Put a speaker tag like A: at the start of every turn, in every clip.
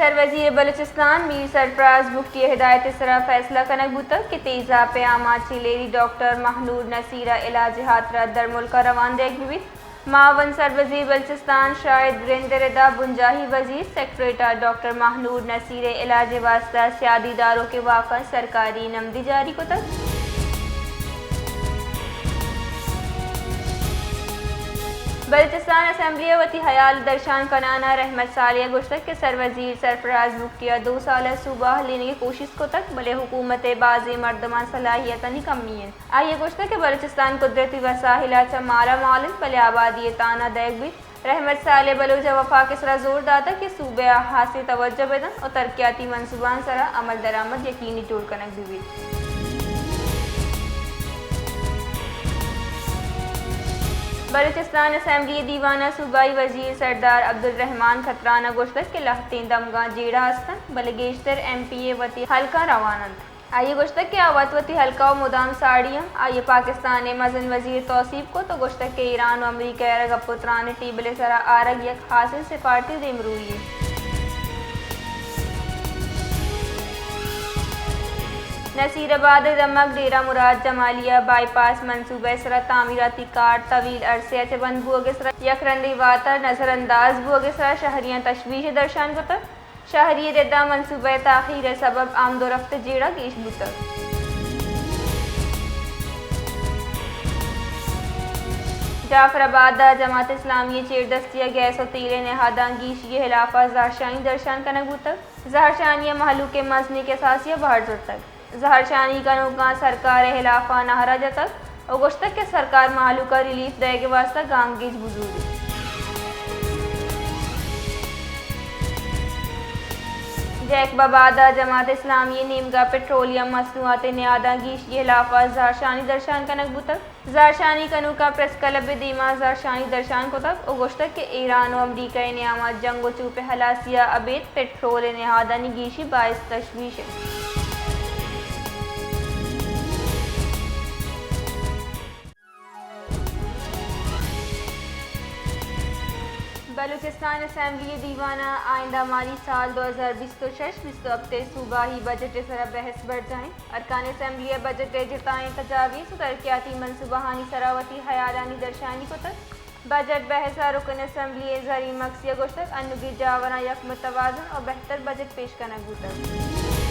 A: sir वज़ीर बलूचिस्तान मीर सरफराज मुफ्ती हिदायत सरा फैसला कनक बुतक कि तेज़ा पे आमा चिलेरी डॉक्टर महनूर नसीरा इलाज हाथरा दर मुल्क रवान देख भी मावन सर वज़ीर बलूचिस्तान शाहिद रिंदरदा बुंजाही वज़ीर सेक्रेटरी डॉक्टर महनूर नसीर इलाज वास्ता सियादी दारों के वाक़ सरकारी नमदी जारी को तक बलूचिस्तान असम्बली वती हयाल दर्शान कनाना रहमत सालिया गुश्तक के सर वज़ीर सरफराज मुफ्तिया 2 साल सूबा लेने की कोशिश को तक भले हुकूमत बाज़ी मर्दमान सलाहियत कमी है आइए गुश्तक के बलूचिस्तान कुदरती वसाहिला माला मालिन भले आबादी ताना दैग भी रहमत सालिया बलूचा वफा के सरा जोर दाता कि सूबे हासिल तवज्जो बेदन और तरक्याती मनसूबान सरा अमल दरामद यकीनी तौर कनक भी बलूचिस्तान असम्बली दीवाना सूबाई वज़ीर सरदार अब्दुल रहमान खतराना गोश्तक के लहतीन दमगा जेड़ा हस्तन बलगेश्तर MP वती हल्का रवानंद आइए गोश्तक के आवत वती हल्का व मुदाम साड़ियाँ आइए पाकिस्तान मजन वज़ीर तौसीब को तो गोश्तक के ईरान व अमरीका गपुत्रान टीबले सरा आरग यक हासिल सिफारती दिमरूई नसीराबाद दमक डेरा मुराद जमालिया बाईपास मनसूबे सरा तामीराती कार तवील अरसे से बंद बुगे सरा यकरंदी वातर नज़रअंदाज बुगे सरा शहरियाँ तशवीश दर्शान गुतर शहरी रद्दा मनसूबे ताखीर सबब आमदोरफ्त जेड़ा गेश बुतर जाफराबाद जमात इस्लामी चेरदस्तिया गैस और तेल नहादा गीशी हिलाफा जहरशानी दर्शान कनक बुतर जहरशानिया महलू के मजनी के सासिया बाहर जुड़ तक जहरशानी का नुका सरकार हिलाफा नहरा जतक और गुश्तक के सरकार मालू का रिलीफ दे के वास्ता गांगीज बुजूरी जैक बबादा जमात इस्लामी नीमगा पेट्रोलियम मसनूआत न्यादा गीशी हिलाफा जहरशानी दर्शान कनक बुतक जहरशानी का नुका प्रेस क्लब दीमा जहरशानी दर्शान को तक और गुश्तक के ईरान और अमरीका नियामा जंग चूप हलासिया अबेद पेट्रोल नहादा गीशी बायस तशवीश बलूचिस्तान असम्बली दीवाना आइंदा माली साल 2026 हफ्ते सूबाही बजट सरा बहस बढ़ जाएँ अरकान असम्बली बजट जताएँ तजावीज़ तरक्याती मनसूबाहानी सरावती हयालानी दर्शानी को तक बजट बहसा रुकन असम्बली जरी मकसिया गोश्तक अनुगी जावरा यक मुतवाज़न और बेहतर बजट पेश करना गुतर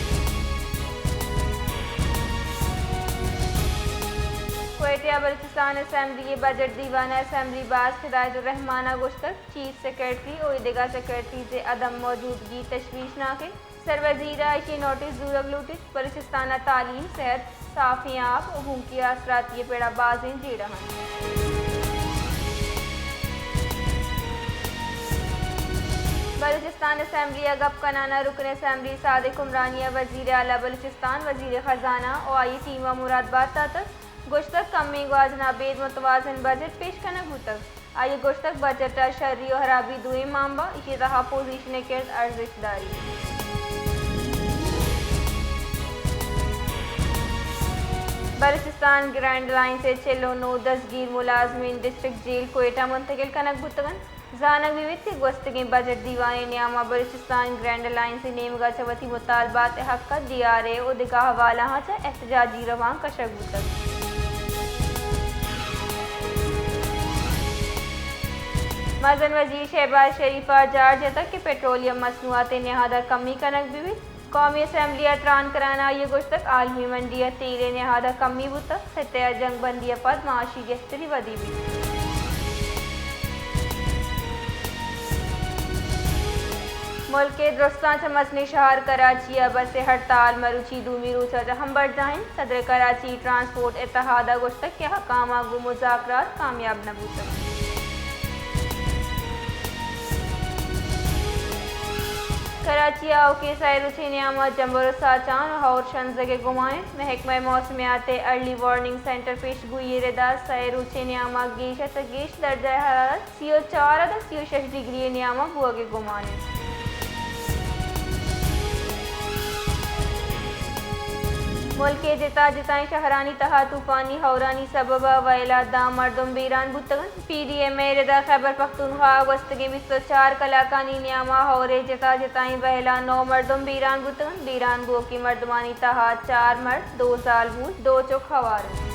A: कोयटिया बलूचिस्तान असम्बली बजट दीवाना असम्बली बास हिदायतुर्रहमाना गुश्तक चीफ सेक्रेटरी और इदिगा सेक्रेटरी से अदम मौजूदगी तशवीशनाक है सर वज़ीर आयशी नोटिस दूरग लूटिस बलूचिस्तान तालीम सेहत साफियाब और भूखिया असराती पेड़ा बाजें जी रहा बलूचिस्तान असम्बली अगब कनाना रुकन असम्बली सादिक उमरानिया वज़ीर आला बलूचिस्तान वज़ीर ख़जाना और आई टीमा मुरादबाद तक गुश्तक कमी वाजनाबेद मुतवाजन बजट पेश करना गुतक आइए गुश्तक बजट शर्री और हराबी दुई मामबा इसी तरह पोजीशन के अर्जिशदारी बलूचिस्तान ग्रैंड लाइन से चलो 9 मुलाजमीन डिस्ट्रिक्ट जेल कोयटा मुंतकिल कनक गुतगन जानक विविध की गुस्तगी बजट दीवान नियामा बलूचिस्तान ग्रैंड लाइन से नेमगा चवती मुतालबात हक DRA और दिगा हवाला हाँ एहतजाजी रवान कशक गुतक मजन वज़ीर शहबाज शरीफा जार तक के पेट्रोलियम मसनूआत नहादा कमी कनक भी कौमी असम्बली अटरान कराना ये गुश्तक आलमी मंडिया तेरे नहादा कमी बुतक सत्या जंग बंदिया पद माशी गहतरी वदी भी मुल्क के दुरुस्तान से मसनी शहर कराची बस हड़ताल मरुची दूमी रूचा हम बढ़ जाएँ सदर कराची ट्रांसपोर्ट इत्तेहादा गुश्तक के हकामा गु मुज़ाकरात कामयाब न बुतक कराची आओ के सैरुची नियामा जम्बर साचान और शंजगे गुमाएँ महकमा मौसमियात अर्ली वार्निंग सेंटर पेश गुई रदा सैरुची नियामा गेश गेश दर्जा हरारत CO4 CO6 डिग्री नियामा बुआगे गुमाने मुल्क के जिता जिताएं शहरानी तहा तूफानी हौरानी सबब वैला दाम मर्दम बीरान बुतगन PDM रिदा खैबर पख्तूनख्वा वस्तगे 24 कलाकानी न्यामा हौरे जिता जिताएं वैला 9 मर्दम बीरान बुतगन बीरान गो की मर्दमानी तहा 4 मर्द 2 साल बूझ 2 चुक हवार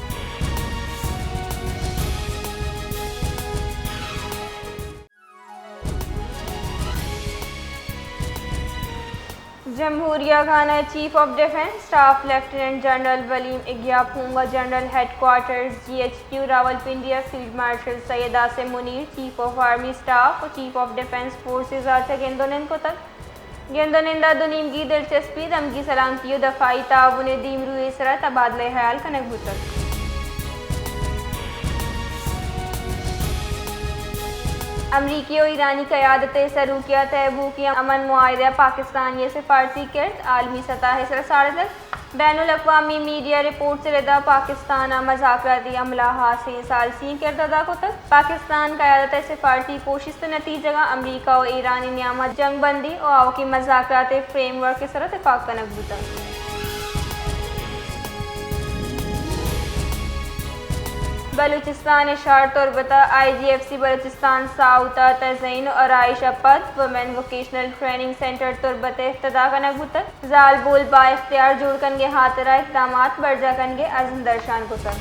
A: जमहूरिया खाना chief of defence staff lieutenant general वलीम इग्याफूंगा general headquarters GHQ Rawalpindi field marshal Syed Asim Munir chief of army staff और चीफ ऑफ डिफेंस फोर्सेज आचा गेंदोनिंद को तक गेंदोनिंदा दुनीमगी दिलचस्पी दमगी सलामती दफाई ताउन दीमरू इसरा तबादला ख्याल कनक बुतक अमरीकी और ईरानी क़यादत सरूकिया तैबूकी अमन मुआहिदा पाकिस्तान ये सिफारती किरद आलमी सतह से साढ़े तक बैनुल अक़वामी मीडिया रिपोर्ट से लदा पाकिस्तान मज़ाकराती अमला हासिल सालसी किरद अदा को तक पाकिस्तान क़यादत सिफारती कोशिश नतीजा अमरीका और ईरानी नियामत जंग बंदी और आओ की मज़ाकराती फ्रेमवर्क के सर इतफाक़ कनक बुता बलूचिस्तान इशार तुरबता IGFC बलूचिस्तान साउता तज़यीन और आयशा पद वुमेन वोकेशनल ट्रेनिंग सेंटर तुरबत इफ्तदा कनक बुतक जाल बोल बा इख्तियार जुड़ कनगे हाथरा इक़दामात बर्जा कनगे अज़म दर्शान बुतक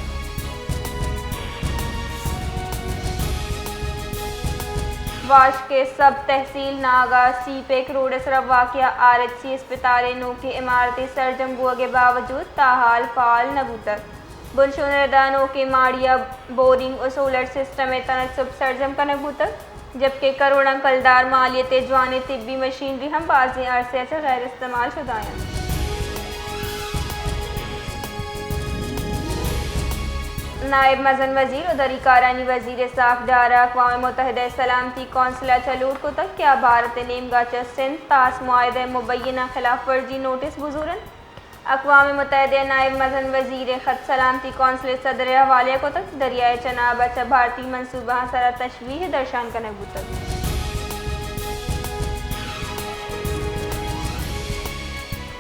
A: वाश के सब तहसील नागा सीपेक रोड असरफ वाक़या RHC अस्पताल नो की इमारती सरजम गुआ के बावजूद ताहाल फाल नबूतक बुनशुनदानों के माड़िया बोरिंग और सोलर सिस्टम में तनसब सरजम कनक बुतक जबकि करोड़ कलदार मालियत जवान तिब्बी मशीनरी हम बाजी अरसे से गैर इस्तेमाल शुदाएँ नायब मजन वजीर और दरीकारानी वजीर साफ डारा अक़वाम मुत्तहिदा सलामती कौंसिल चलूट को तक क्या भारत नेमगाचा सिंध तास मुआहिदा मुबैना खिलाफ वर्जी नोटिस बुजुरन अक़वाम मुत्तहिदा नायब मजन वजीर ख़त सलामती कौंसिल सदर हवाले को तक दरियाए चनाब अच्छा भारतीय मनसूबा सरा तशवीह दर्शान कनक बुतक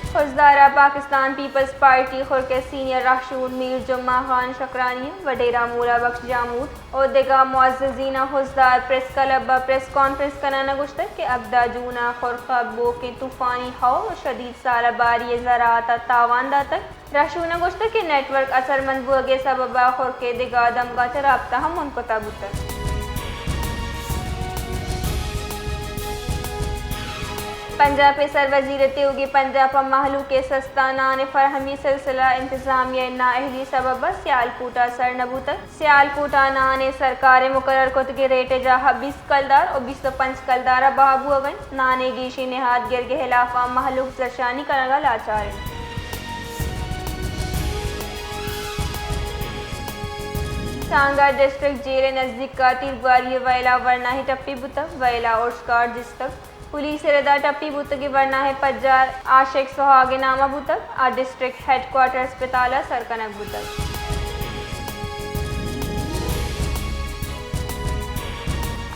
A: खुजदारा पाकिस्तान पीपल्स पार्टी खुर के सीनियर राशूर मीर जुम्मा खान शकरानी वडेरा मूला बख्श जामूद और दिगा मुअज़्ज़ज़ीना Khuzdar press club press conference कनाना गुश्तक के अब्दा जूना खुरखा बो के तूफ़ानी हवा और शदीद साराबारी ज़राअत तावानदा तक राशूना गुश्तक के नेटवर्क असरमंद बुगे सबबा खुर के दिगा दमगा चराबता हम उनको ताबुतक पंजाब पे सर वजीर होगी पंजाब महलू के सस्तानान फरहमी सिलसिला इंतजामिया नाअहली सबब सियालकोटा सर नबूतक सियालकोटा नाने सरकार मुकर्रर कुत के रेट जहा 20 कलदार और 25 कलदारा बाबू अवन नाने गीशी नेहाद गिर के खिलाफ महलूक जशानी करगा लाचार सांगा डिस्ट्रिक्ट जेल नज़दीक का तिरबारी वैला वरना ही टप्पी बुतक वैला और स्कार जिस तक पुलिस रदा टप्पी बुतक वरना है पज्जार आशिक सुहागे नामा बुतक आ डिस्ट्रिक्ट हेडक्वार्टर अस्पताल सरकनक बुतक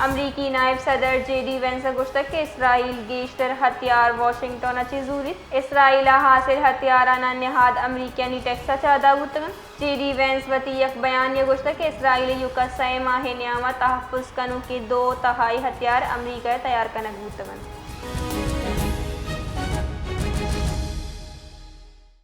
A: अमरीकी नायब सदर JD वेंस गुश्तक के इसराइल गेश्तर हथियार वाशिंगटन अच्छी जूरित इसराइल हासिल हथियाराना निहाद अमरीकियानी टेक्सा चादा बुतगन JD वेंस वती एक बयान ये गुश्तक के इसराइल युका सय माह न्यामा तहफ़्फ़ुज़ कनु के 2 तिहाई हथियार अमरीका तैयार कनक बुतगन